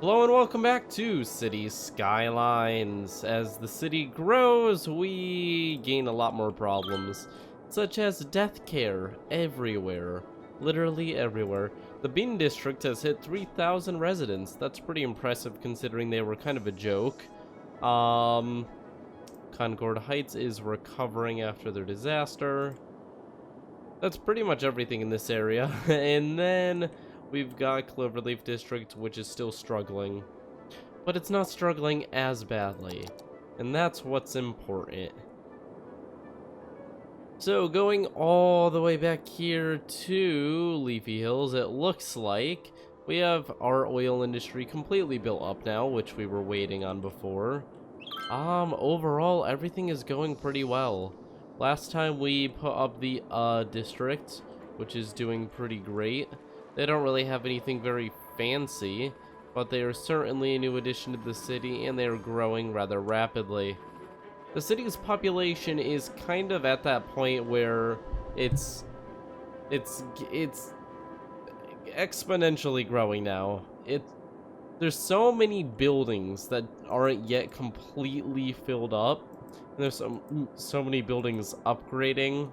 Hello and welcome back to City Skylines. As the city grows, we gain a lot more problems, such as death care everywhere, literally everywhere. The Bean District has hit 3,000 residents. That's pretty impressive considering they were kind of a joke. Concord Heights is recovering after their disaster. That's pretty much everything in this area. And then we've got Cloverleaf District, which is still struggling. But it's not struggling as badly. And that's what's important. So going all the way back here to Leafy Hills, it looks like we have our oil industry completely built up now, which we were waiting on before. Overall, everything is going pretty well. Last time we put up the district, which is doing pretty great. They don't really have anything very fancy, but they are certainly a new addition to the city, and they are growing rather rapidly. The city's population is kind of at that point where it's exponentially growing now. There's so many buildings that aren't yet completely filled up, and there's so many buildings upgrading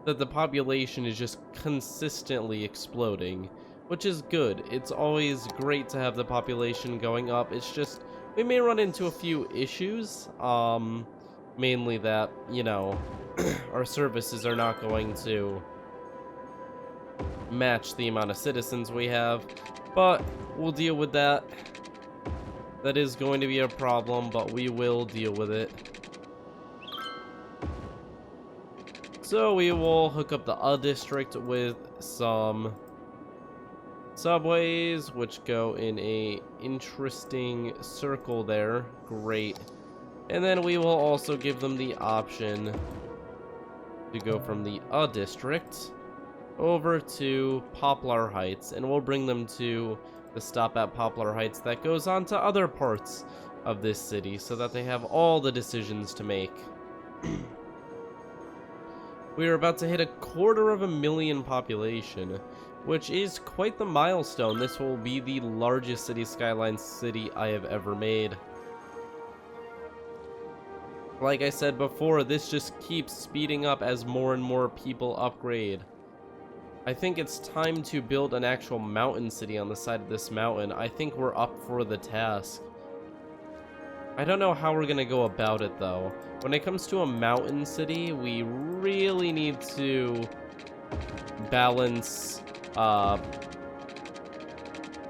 that the population is just consistently exploding, which is good. It's always great to have the population going up. It's just we may run into a few issues, mainly that, you know, our services are not going to match the amount of citizens we have, but we'll deal with that. That is going to be a problem, but we will deal with it. So we will hook up the district with some subways, which go in a interesting circle there. Great. And then we will also give them the option to go from the district over to Poplar Heights, and we'll bring them to the stop at Poplar Heights that goes on to other parts of this city so that they have all the decisions to make. We are about to hit 250,000 population, which is quite the milestone. This will be the largest City Skylines city I have ever made. Like I said before, this just keeps speeding up as more and more people upgrade. I think it's time to build an actual mountain city on the side of this mountain. I think we're up for the task. I don't know how we're gonna go about it though. When it comes to a mountain city, we really need to balance the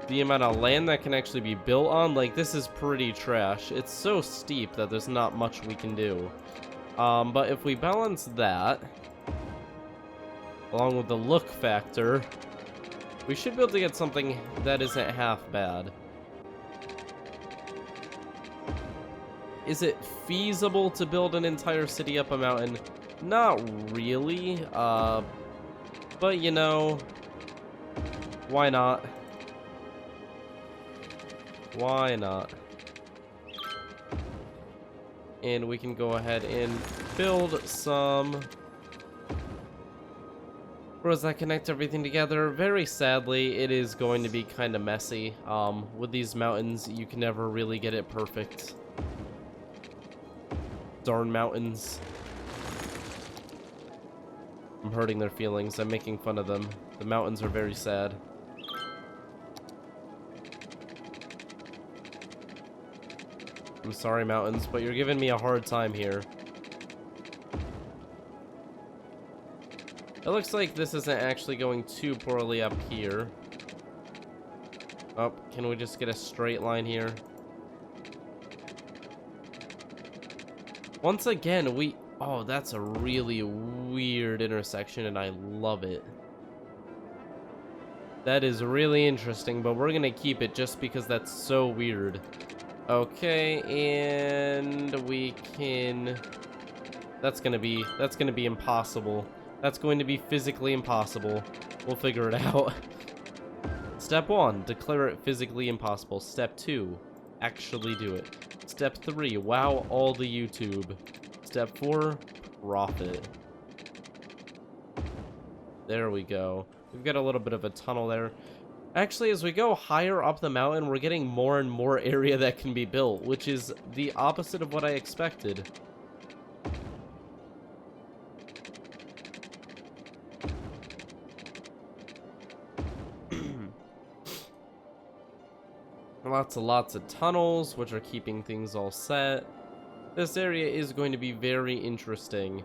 amount of land that can actually be built on. Like, this is pretty trash. It's so steep that there's not much we can do. But if we balance that along with the look factor, we should be able to get something that isn't half bad. Is it feasible to build an entire city up a mountain? Not really, but you know, why not? Why not? And we can go ahead and build some roads that connect everything together. Very sadly, it is going to be kind of messy. With these mountains, you can never really get it perfect. Darn mountains. I'm hurting their feelings. I'm making fun of them. The mountains are very sad. I'm sorry, mountains, but you're giving me a hard time here. It looks like this isn't actually going too poorly up here. Oh, can we just get a straight line here? Once again, oh, that's a really weird intersection, and I love it. That is really interesting, but we're gonna keep it just because that's so weird. Okay, and we can... That's gonna be impossible. That's going to be physically impossible. We'll figure it out. Step 1, declare it physically impossible. Step 2, actually do it. Step 3, wow all the YouTube. Step 4, profit. There we go. We've got a little bit of a tunnel there. Actually, as we go higher up the mountain, we're getting more and more area that can be built, which is the opposite of what I expected. Lots of tunnels, which are keeping things all set. This area is going to be very interesting.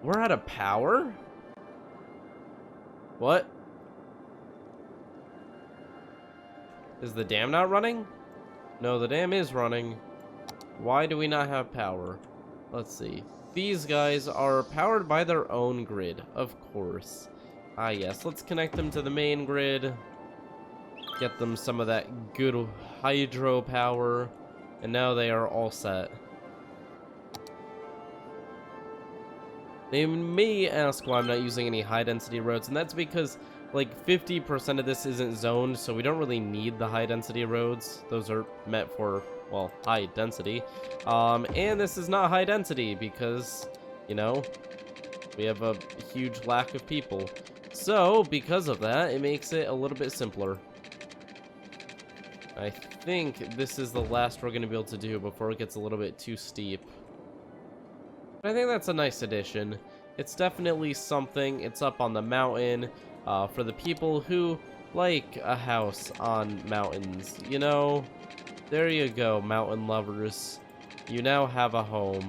We're out of power? What? Is the dam not running? No, the dam is running. Why do we not have power? Let's see. These guys are powered by their own grid, of course. Ah, yes. Let's connect them to the main grid. Get them some of that good hydro power. And now they are all set. They may ask why I'm not using any high density roads, and that's because like 50% of this isn't zoned, so we don't really need the high density roads. Those are meant for, well, high density. And this is not high density because, you know, we have a huge lack of people. So because of that, it makes it a little bit simpler. I think this is the last we're going to be able to do before it gets a little bit too steep. I think that's a nice addition. It's definitely something. It's up on the mountain for the people who like a house on mountains. You know, there you go, mountain lovers. You now have a home.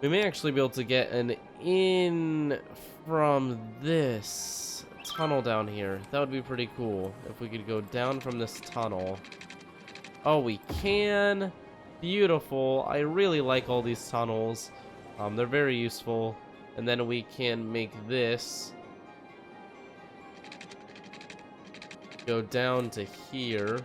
We may actually be able to get an in from this tunnel down here. That would be pretty cool if we could go down from this tunnel. Oh, we can. Beautiful. I really like all these tunnels. They're very useful. And then we can make this go down to here.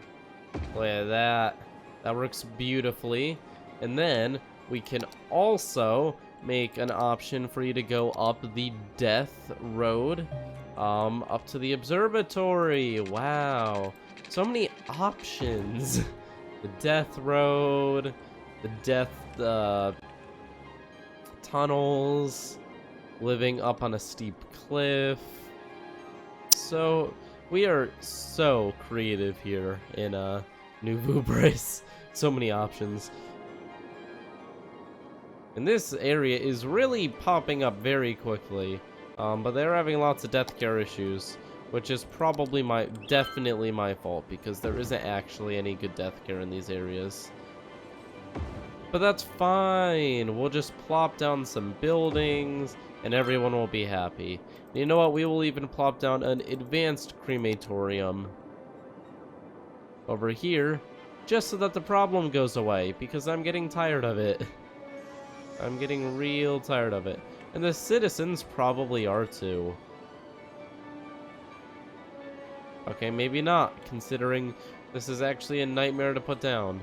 Look at that. That works beautifully. And then we can also make an option for you to go up the death road up to the observatory. Wow. So many options. The death road, the death tunnels, living up on a steep cliff. So we are so creative here in New Vooperis. So many options. And this area is really popping up very quickly, but they're having lots of death care issues. Which is probably definitely my fault, because there isn't actually any good death care in these areas. But that's fine. We'll just plop down some buildings, and everyone will be happy. And you know what? We will even plop down an advanced crematorium over here, just so that the problem goes away, because I'm getting tired of it. I'm getting real tired of it. And the citizens probably are too. Okay, maybe not, considering this is actually a nightmare to put down.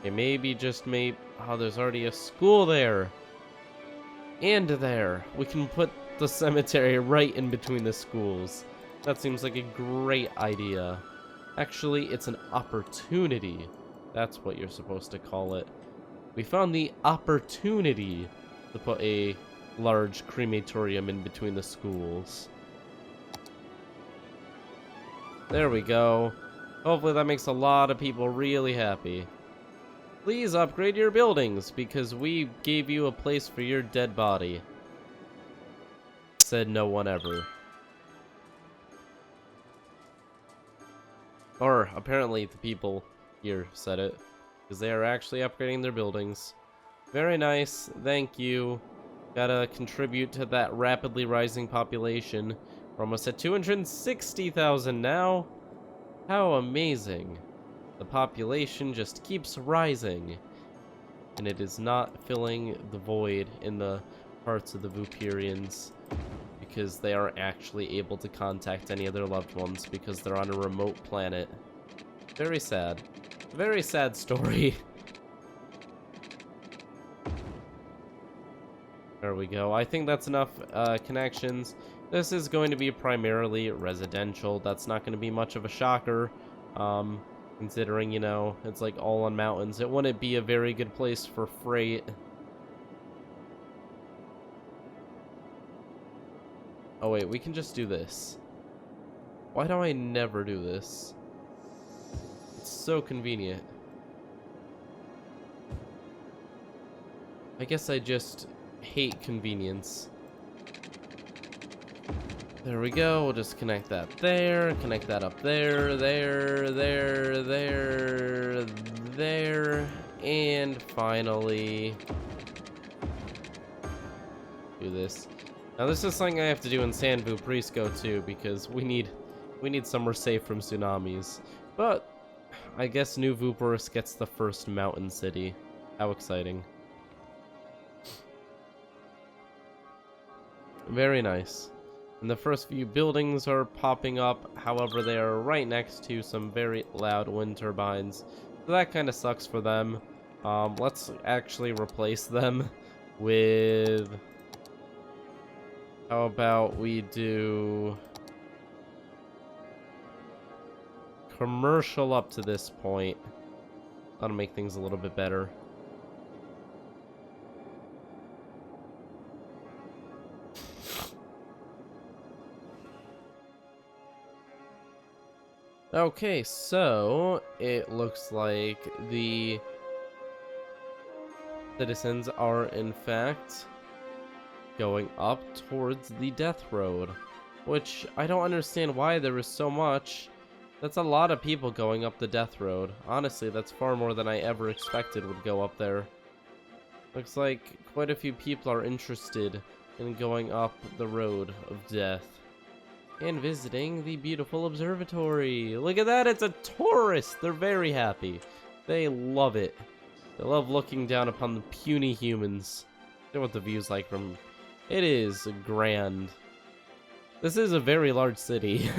Okay, maybe just oh, there's already a school there. And there. We can put the cemetery right in between the schools. That seems like a great idea. Actually, it's an opportunity. That's what you're supposed to call it. We found the opportunity to put a large crematorium in between the schools. There we go. Hopefully that makes a lot of people really happy. Please upgrade your buildings, because we gave you a place for your dead body. Said no one ever. Or apparently the people here said it, because they are actually upgrading their buildings. Very nice. Thank you. Gotta contribute to that rapidly rising population. We're almost at 260,000 now. How amazing. The population just keeps rising. And it is not filling the void in the hearts of the Vooperians, because they aren't actually able to contact any of their loved ones because they're on a remote planet. Very sad. Very sad story. There we go. I think that's enough connections. This is going to be primarily residential. That's not going to be much of a shocker, considering, you know, it's like all on mountains. It wouldn't be a very good place for freight. Oh wait, we can just do this. Why do I never do this? It's so convenient. I guess I just hate convenience. There we go. We'll just connect that there, connect that up there, there, and finally do this. Now this is something I have to do in San Vooperis too, because we need somewhere safe from tsunamis. But I guess New Vooperis gets the first mountain city. How exciting. Very nice. And the first few buildings are popping up, however they are right next to some very loud wind turbines. So that kind of sucks for them. Let's actually replace them with... How about we do... commercial up to this point. That'll make things a little bit better. Okay, so it looks like the citizens are in fact going up towards the death road, which I don't understand why there is so much. That's a lot of people going up the death road. Honestly, that's far more than I ever expected would go up there. Looks like quite a few people are interested in going up the road of death. And visiting the beautiful observatory. Look at that, it's a tourist. They're very happy. They love it. They love looking down upon the puny humans. You know what the view's like from... It is grand. This is a very large city.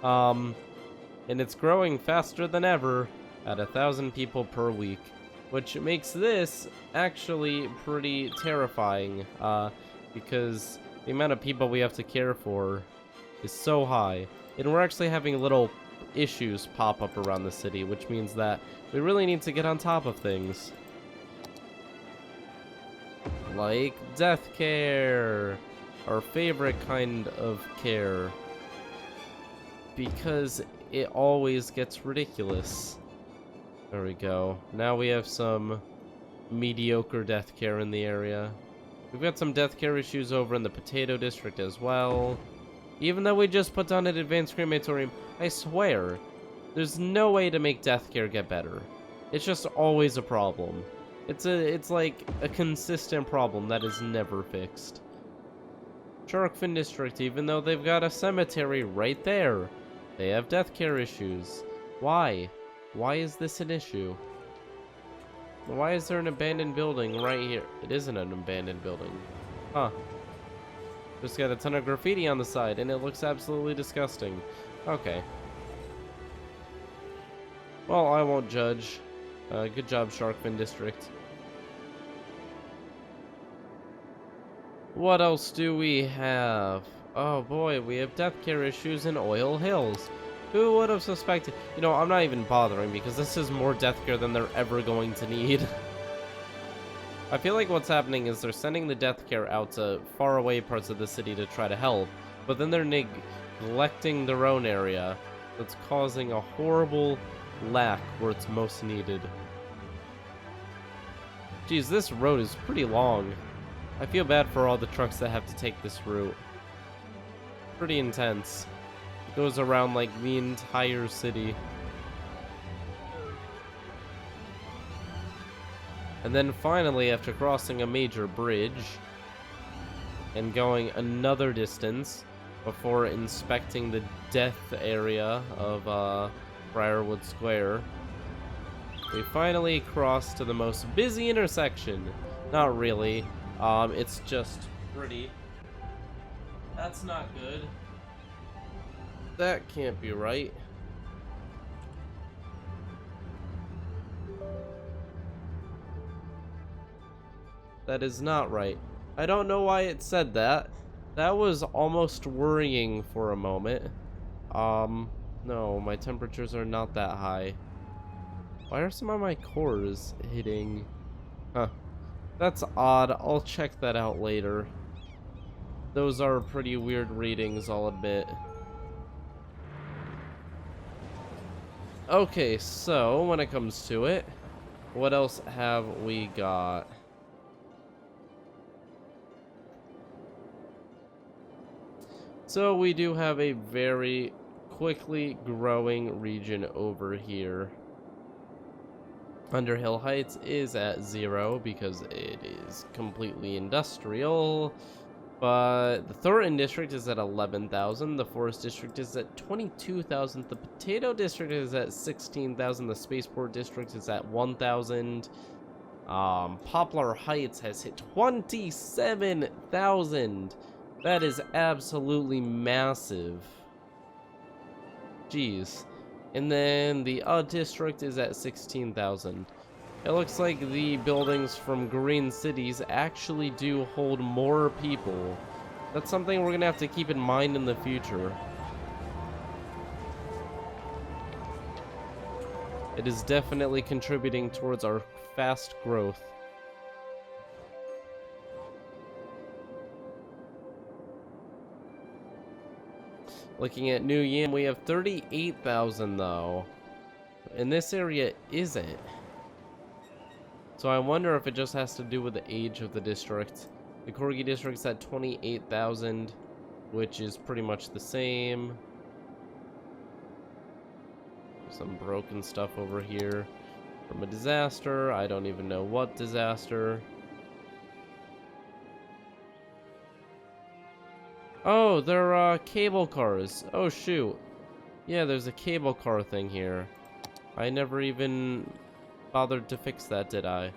And it's growing faster than ever at 1,000 people per week, which makes this actually pretty terrifying, because the amount of people we have to care for is so high, and we're actually having little issues pop up around the city, which means that we really need to get on top of things. Like death care, our favorite kind of care, because it always gets ridiculous. There we go. Now we have some mediocre death care in the area. We've got some death care issues over in the potato district as well. Even though we just put down an advanced crematorium, I swear, there's no way to make death care get better. It's just always a problem. It's like a consistent problem that is never fixed. Shark Fin District, even though they've got a cemetery right there, they have death care issues. Why? Why is this an issue? Why is there an abandoned building right here? It isn't an abandoned building. Huh. Just got a ton of graffiti on the side, and it looks absolutely disgusting. Okay. Well, I won't judge. Good job, Sharkfin District. What else do we have? Oh boy, we have death care issues in Oil Hills. Who would have suspected? You know, I'm not even bothering, because this is more death care than they're ever going to need. I feel like what's happening is they're sending the death care out to faraway parts of the city to try to help, but then they're neglecting their own area. That's causing a horrible lack where it's most needed. Geez, this road is pretty long. I feel bad for all the trucks that have to take this route. Pretty intense. It goes around like the entire city. And then finally, after crossing a major bridge and going another distance before inspecting the death area of Briarwood Square, we finally crossed to the most busy intersection. Not really. It's just pretty. That's not good. That can't be right. That is not right. I don't know why it said that. That was almost worrying for a moment. No, my temperatures are not that high. Why are some of my cores hitting? Huh. That's odd. I'll check that out later. Those are pretty weird readings, I'll admit. Okay, so when it comes to it, what else have we got? So we do have a very quickly growing region over here. Underhill Heights is at 0 because it is completely industrial. But the Thornton district is at 11,000. The Forest district is at 22,000. The Potato district is at 16,000. The Spaceport district is at 1,000. Poplar Heights has hit 27,000. That is absolutely massive. Jeez. And then the district is at 16,000. It looks like the buildings from Green Cities actually do hold more people. That's something we're gonna have to keep in mind in the future. It is definitely contributing towards our fast growth. Looking at New Yen, we have 38,000 though. And this area isn't. So I wonder if it just has to do with the age of the district. The Corgi district's at 28,000, which is pretty much the same. Some broken stuff over here from a disaster. I don't even know what disaster. Oh, they're cable cars. Oh shoot. Yeah, there's a cable car thing here. I never even bothered to fix that, did I?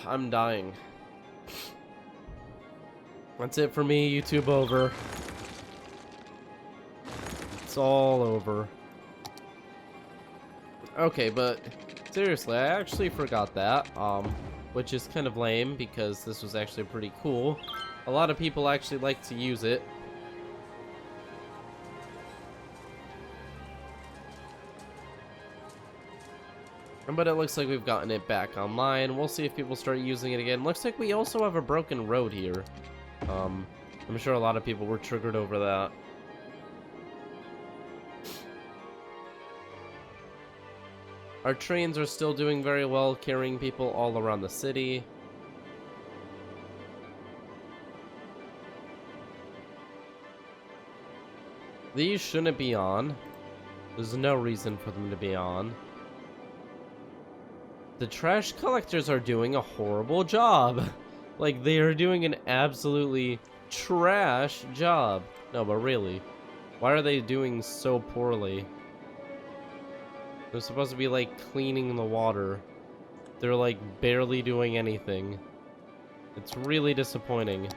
I'm dying. That's it for me, YouTube over. It's all over. Okay, but seriously, I actually forgot that, which is kind of lame because this was actually pretty cool. A lot of people actually like to use it. But it looks like we've gotten it back online. We'll see if people start using it again. Looks like we also have a broken road here. I'm sure a lot of people were triggered over that. Our trains are still doing very well, carrying people all around the city. These shouldn't be on. There's no reason for them to be on. The trash collectors are doing a horrible job. Like, they are doing an absolutely trash job. No, but really, why are they doing so poorly? They're supposed to be, like, cleaning the water. They're, like, barely doing anything. It's really disappointing.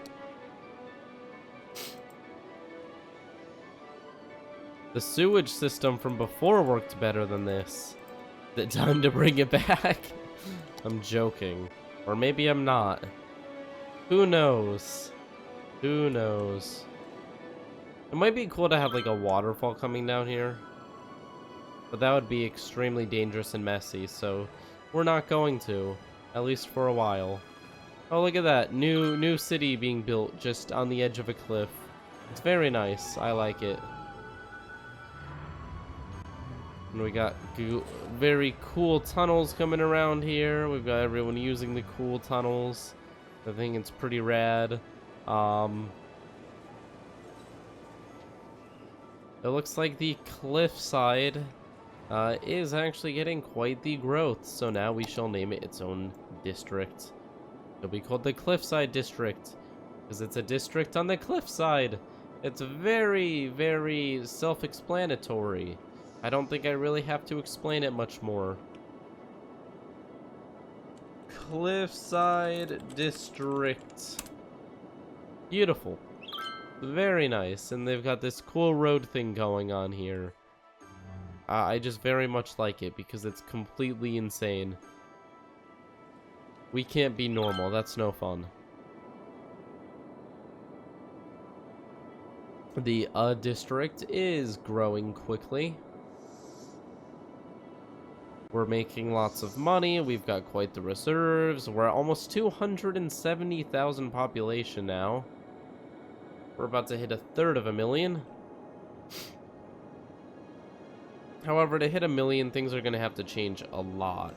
The sewage system from before worked better than this. Is it time to bring it back? I'm joking. Or maybe I'm not. Who knows? Who knows? It might be cool to have like a waterfall coming down here. But that would be extremely dangerous and messy, so we're not going to. At least for a while. Oh, look at that. New city being built just on the edge of a cliff. It's very nice. I like it. And we got very cool tunnels coming around here. We've got everyone using the cool tunnels. I think it's pretty rad. It looks like the cliffside is actually getting quite the growth. So now we shall name it its own district. It'll be called the Cliffside District because it's a district on the cliffside. It's very, very self-explanatory. I don't think I really have to explain it much more. Cliffside District. Beautiful. Very nice. And they've got this cool road thing going on here. I just very much like it because it's completely insane. We can't be normal. That's no fun. The district is growing quickly. We're making lots of money. We've got quite the reserves. We're at almost 270,000 population now. We're about to hit 1/3 of a million. However, to hit 1 million, things are going to have to change a lot.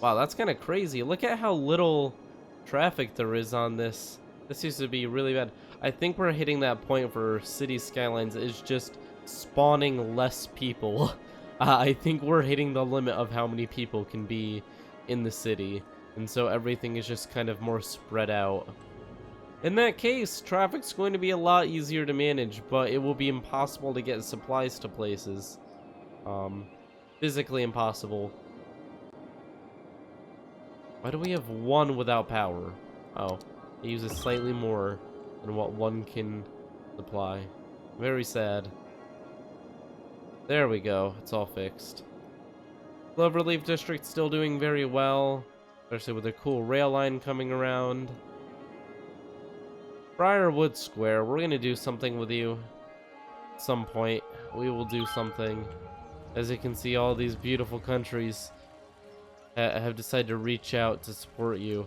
Wow, that's kind of crazy. Look at how little traffic there is on this. This used to be really bad. I think we're hitting that point for City Skylines is just spawning less people. I think we're hitting the limit of how many people can be in the city. And so everything is just kind of more spread out. In that case, traffic's going to be a lot easier to manage, but it will be impossible to get supplies to places. Physically impossible. Why do we have one without power? Oh, it uses slightly more than what one can supply. Very sad. There we go. It's all fixed. Cloverleaf District still doing very well, especially with a cool rail line coming around. Briarwood Square, we're gonna do something with you. At some point, we will do something. As you can see, all these beautiful countries have decided to reach out to support you.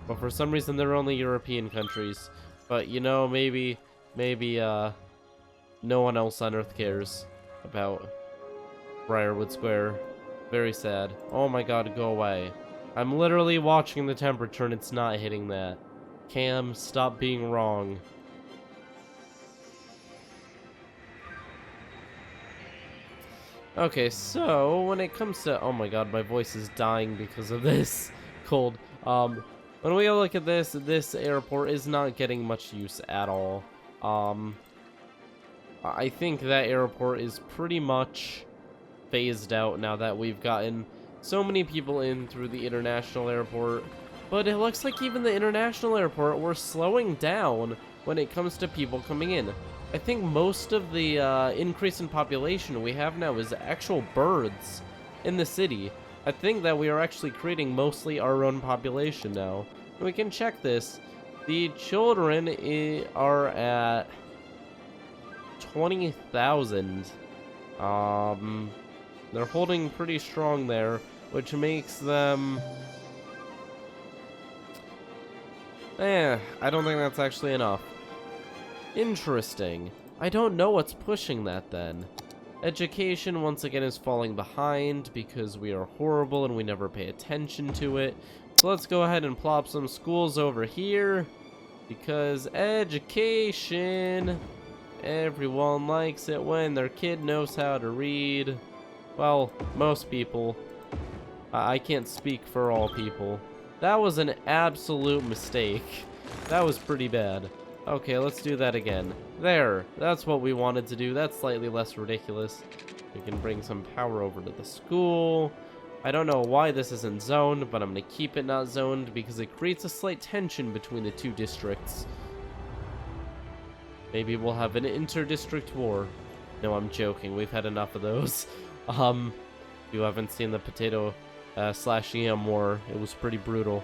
But for some reason, they're only European countries. But, you know, maybe, no one else on Earth cares about Briarwood Square. Very sad. Oh my god, go away. I'm literally watching the temperature and it's not hitting that. Cam, stop being wrong. Okay, so when it comes to, oh my god, my voice is dying because of this cold. When we look at this airport is not getting much use at all. I think that airport is pretty much phased out now that we've gotten so many people in through the international airport. But it looks like even the international airport, we're slowing down when it comes to people coming in. I think most of the increase in population we have now is actual birds in the city. I think that we are actually creating mostly our own population now. And we can check this. The children are at 20,000. They're holding pretty strong there, which makes them... I don't think that's actually enough. Interesting. I don't know what's pushing that then. Education, once again, is falling behind because we are horrible and we never pay attention to it. So let's go ahead and plop some schools over here. Because education... Everyone likes it when their kid knows how to read. Well, most people. I can't speak for all people. That was an absolute mistake. That was pretty bad. Okay, let's do that again. There, that's what we wanted to do. That's slightly less ridiculous. We can bring some power over to the school. I don't know why this isn't zoned, but I'm going to keep it not zoned because it creates a slight tension between the two districts. Maybe we'll have an inter-district war. No, I'm joking. We've had enough of those. You haven't seen the potato slash yam war. It was pretty brutal.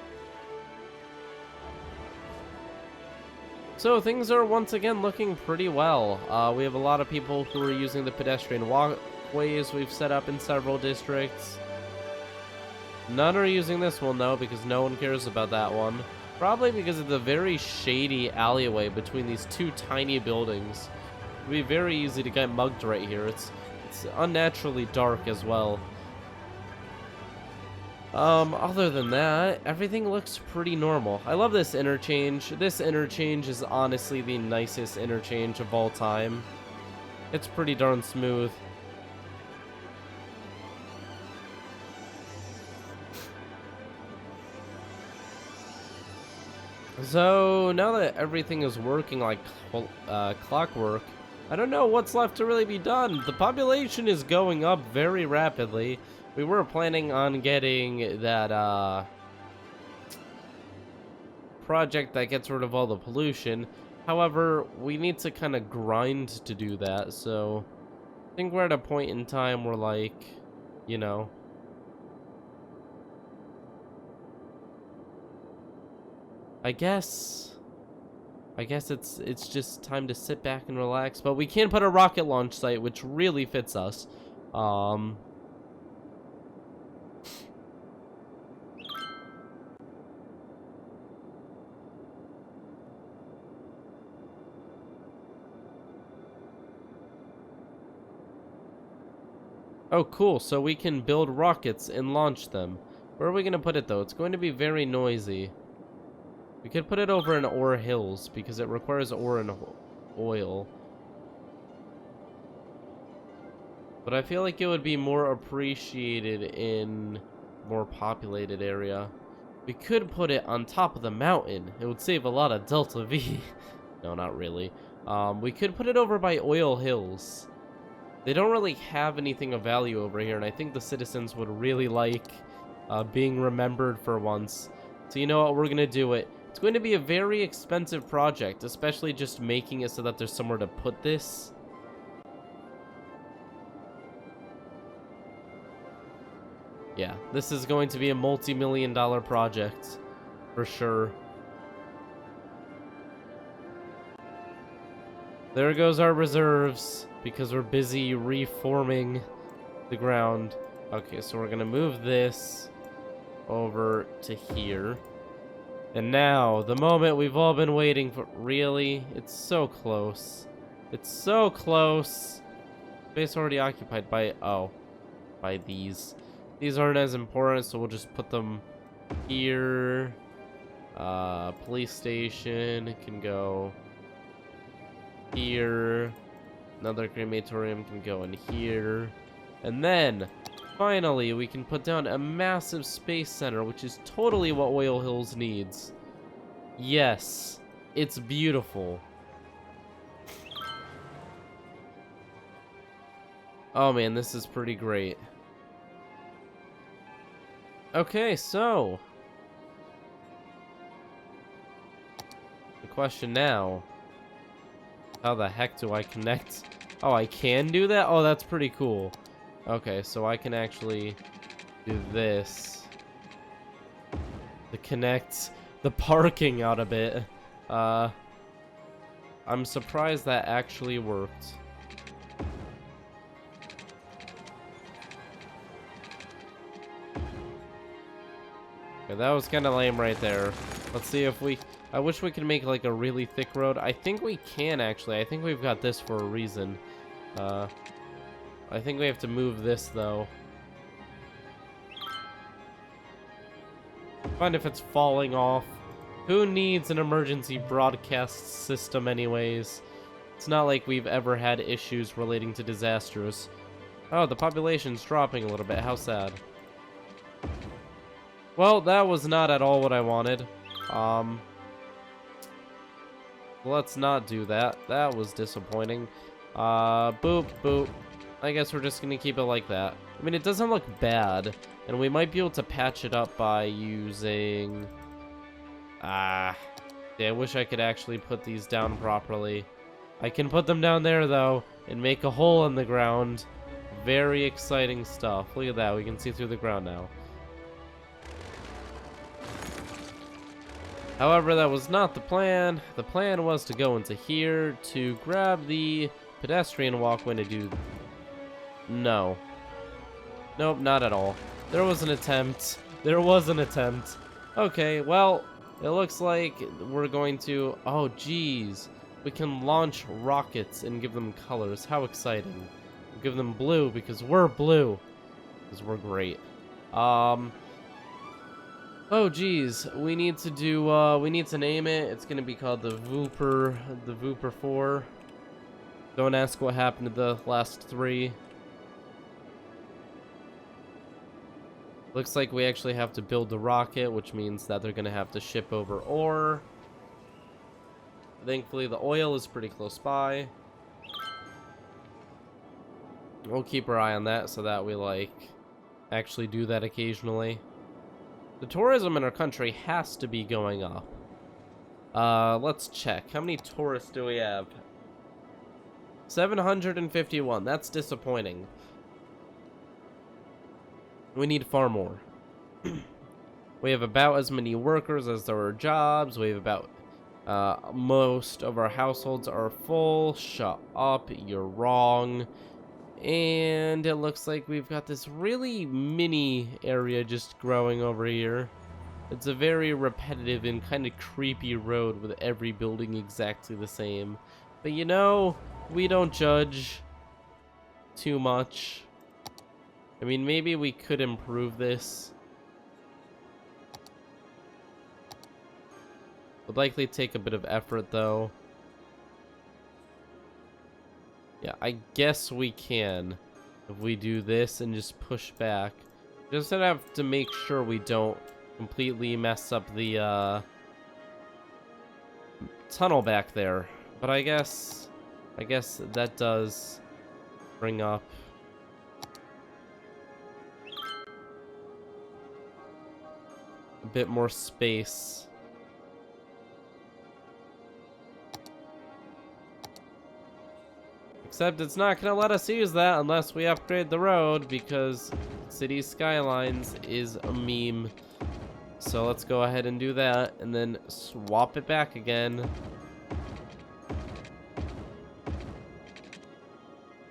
So things are once again looking pretty well. We have a lot of people who are using the pedestrian walkways we've set up in several districts. None are using this one though because no one cares about that one. Probably because of the very shady alleyway between these two tiny buildings. It'd be very easy to get mugged right here. It's unnaturally dark as well. Other than that, everything looks pretty normal. I love this interchange. This interchange is honestly the nicest interchange of all time. It's pretty darn smooth. So, now that everything is working like clockwork, I don't know what's left to really be done. The population is going up very rapidly. We were planning on getting that project that gets rid of all the pollution. However, we need to kind of grind to do that. So I think we're at a point in time where, like, you know, I guess it's just time to sit back and relax. But we can put a rocket launch site, which really fits us. Oh, cool. So we can build rockets and launch them. Where are we going to put it, though? It's going to be very noisy. We could put it over in ore hills because it requires ore and oil. But I feel like it would be more appreciated in more populated area. We could put it on top of the mountain. It would save a lot of Delta V. No, not really. We could put it over by oil hills. They don't really have anything of value over here, and I think the citizens would really like being remembered for once. So you know what? We're going to do it. It's going to be a very expensive project, especially just making it so that there's somewhere to put this. Yeah, this is going to be a multi-million-dollar project, for sure. There goes our reserves, because we're busy reforming the ground. Okay, so we're gonna move this over to here. And now, the moment we've all been waiting for. Really? It's so close. It's so close. Space already occupied by, by these. These aren't as important, so we'll just put them here. Police station can go here. Another crematorium can go in here. And then, finally, we can put down a massive space center, which is totally what Oil Hills needs. Yes, it's beautiful. Oh man, this is pretty great. Okay, so the question now, how the heck do I connect? Oh, I can do that? Oh, that's pretty cool. Okay, so I can actually do this to connect the parking out a bit. I'm surprised that actually worked. Okay, that was kind of lame right there. Let's see if we... I wish we could make like a really thick road. I think we can actually. I think we've got this for a reason. I think we have to move this though. Find if it's falling off. Who needs an emergency broadcast system anyways? It's not like we've ever had issues relating to disasters. Oh, the population's dropping a little bit. How sad. Well, that was not at all what I wanted. Let's not do that. That was disappointing. Boop, boop. I guess we're just gonna keep it like that. I mean, it doesn't look bad, and we might be able to patch it up by using... yeah, I wish I could actually put these down properly. I can put them down there, though, and make a hole in the ground. Very exciting stuff. Look at that. We can see through the ground now. However, that was not the plan. The plan was to go into here to grab the pedestrian walkway to do... No. Nope, not at all. There was an attempt. There was an attempt. Okay, well, it looks like we're going to... Oh, geez. We can launch rockets and give them colors. How exciting. We'll give them blue because we're blue. Because we're great. Oh, geez. We need to do, we need to name it. It's going to be called the Vooper 4. Don't ask what happened to the last 3. Looks like we actually have to build the rocket, which means that they're going to have to ship over ore. Thankfully, the oil is pretty close by. We'll keep our eye on that so that we, like, actually do that occasionally. The tourism in our country has to be going up. Let's check. How many tourists do we have? 751. That's disappointing. We need far more. We have about as many workers as there are jobs. We have about... most of our households are full. Shut up. You're wrong. And it looks like we've got this really mini area just growing over here. It's a very repetitive and kind of creepy road with every building exactly the same. But you know, we don't judge too much. I mean, maybe we could improve this. Would likely take a bit of effort, though. Yeah, I guess we can. If we do this and just push back. Just have to make sure we don't completely mess up the tunnel back there. But I guess that does bring up a bit more space. Except it's not going to let us use that unless we upgrade the road, because City Skylines is a meme. So let's go ahead and do that and then swap it back again.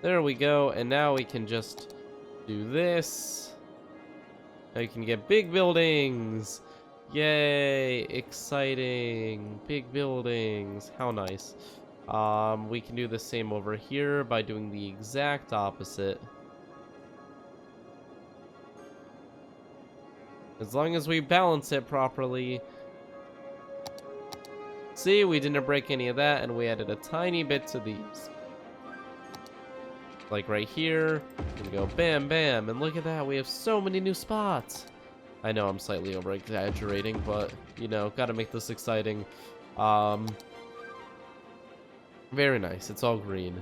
There we go, and now we can just do this. Now you can get big buildings. Yay, exciting. Big buildings. How nice. We can do the same over here by doing the exact opposite. As long as we balance it properly. See, we didn't break any of that, and we added a tiny bit to these. Like right here, we go bam, bam, and look at that, we have so many new spots. I know I'm slightly over-exaggerating, but, you know, gotta make this exciting. Very nice. It's all green.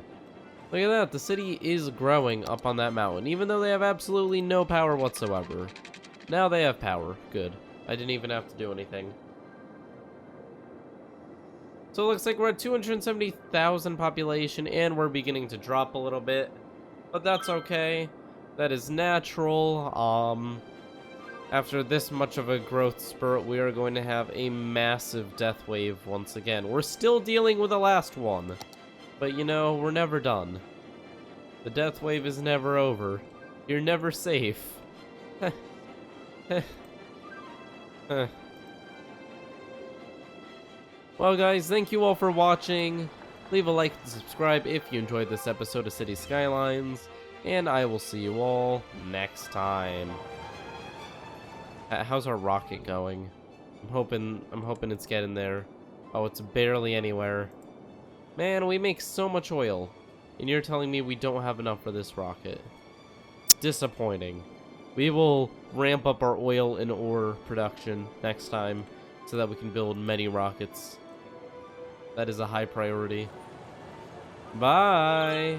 Look at that. The city is growing up on that mountain, even though they have absolutely no power whatsoever. Now they have power. Good. I didn't even have to do anything. So it looks like we're at 270,000 population, and we're beginning to drop a little bit. But that's okay. That is natural. After this much of a growth spurt, we are going to have a massive death wave once again. We're still dealing with the last one, but you know, we're never done. The death wave is never over. You're never safe. Well, guys, thank you all for watching. Leave a like and subscribe if you enjoyed this episode of City Skylines, and I will see you all next time. How's our rocket going? I'm hoping it's getting there. Oh, it's barely anywhere. Man, we make so much oil, and you're telling me we don't have enough for this rocket. It's disappointing. We will ramp up our oil and ore production next time so that we can build many rockets. That is a high priority. Bye!